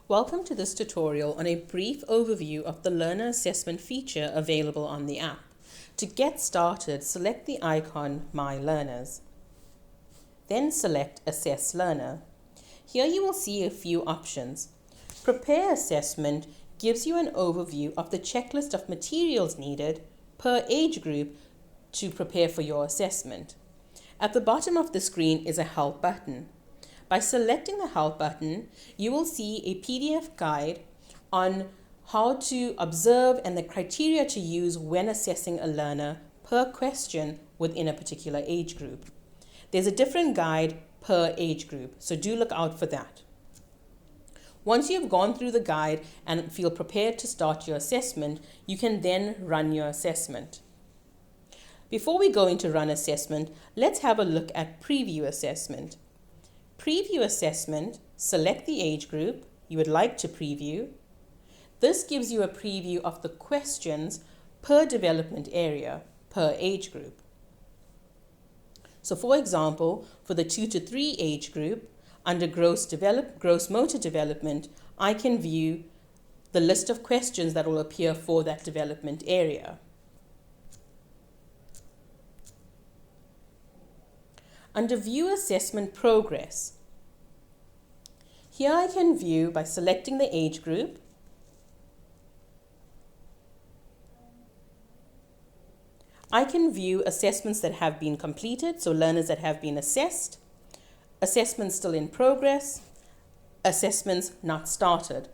Welcome to this tutorial on a brief overview of the Learner Assessment feature available on the app. To get started, select the icon My Learners. Then select Assess Learner. Here you will see a few options. Prepare Assessment gives you an overview of the checklist of materials needed per age group to prepare for your assessment. At the bottom of the screen is a Help button. By selecting the Help button, you will see a PDF guide on how to observe and the criteria to use when assessing a learner per question within a particular age group. There's a different guide per age group, so do look out for that. Once you've gone through the guide and feel prepared to start your assessment, you can then run your assessment. Before we go into Run Assessment, let's have a look at Preview Assessment. Preview Assessment, select the age group you would like to preview. This gives you a preview of the questions per development area, per age group. So for example, for the 2 to 3 age group, under gross motor development, I can view the list of questions that will appear for that development area. Under View Assessment Progress, here I can view by selecting the age group, I can view assessments that have been completed, so learners that have been assessed, assessments still in progress, assessments not started.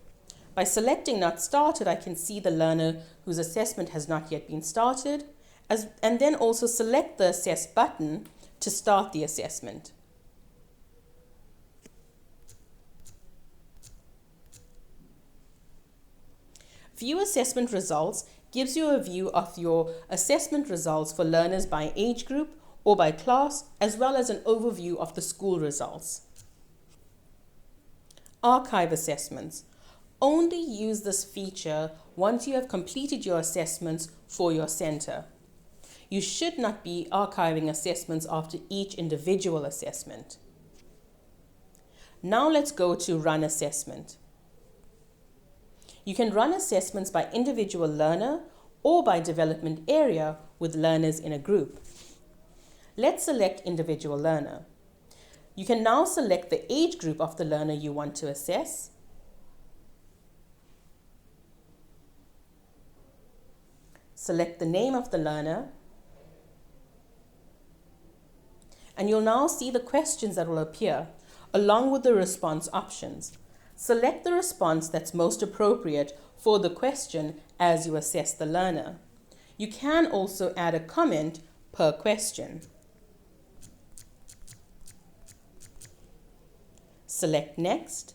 By selecting not started, I can see the learner whose assessment has not yet been started, and then also select the Assess button to start the assessment. View Assessment Results gives you a view of your assessment results for learners by age group or by class, as well as an overview of the school results. Archive Assessments. Only use this feature once you have completed your assessments for your center. You should not be archiving assessments after each individual assessment. Now let's go to Run Assessment. You can run assessments by individual learner or by development area with learners in a group. Let's select individual learner. You can now select the age group of the learner you want to assess. Select the name of the learner. And you'll now see the questions that will appear, along with the response options. Select the response that's most appropriate for the question as you assess the learner. You can also add a comment per question. Select Next,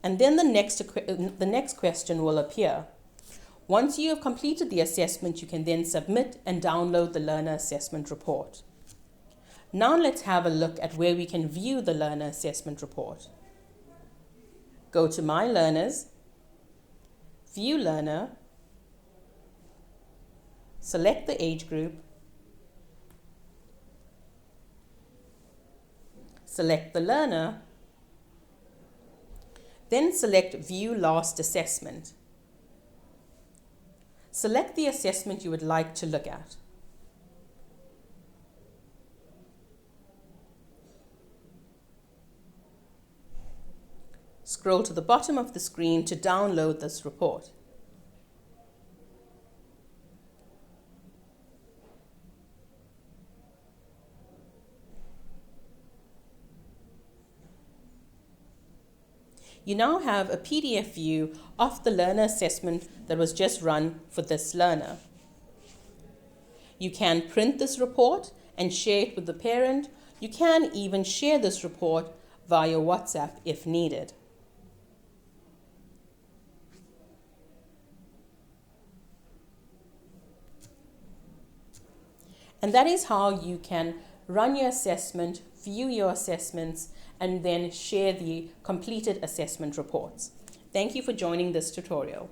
and then the next question will appear. Once you have completed the assessment, you can then submit and download the Learner Assessment Report. Now let's have a look at where we can view the Learner Assessment Report. Go to My Learners, View Learner, select the age group, select the learner, then select View Last Assessment. Select the assessment you would like to look at. Scroll to the bottom of the screen to download this report. You now have a PDF view of the learner assessment that was just run for this learner. You can print this report and share it with the parent. You can even share this report via WhatsApp if needed. And that is how you can run your assessment, view your assessments, and then share the completed assessment reports. Thank you for joining this tutorial.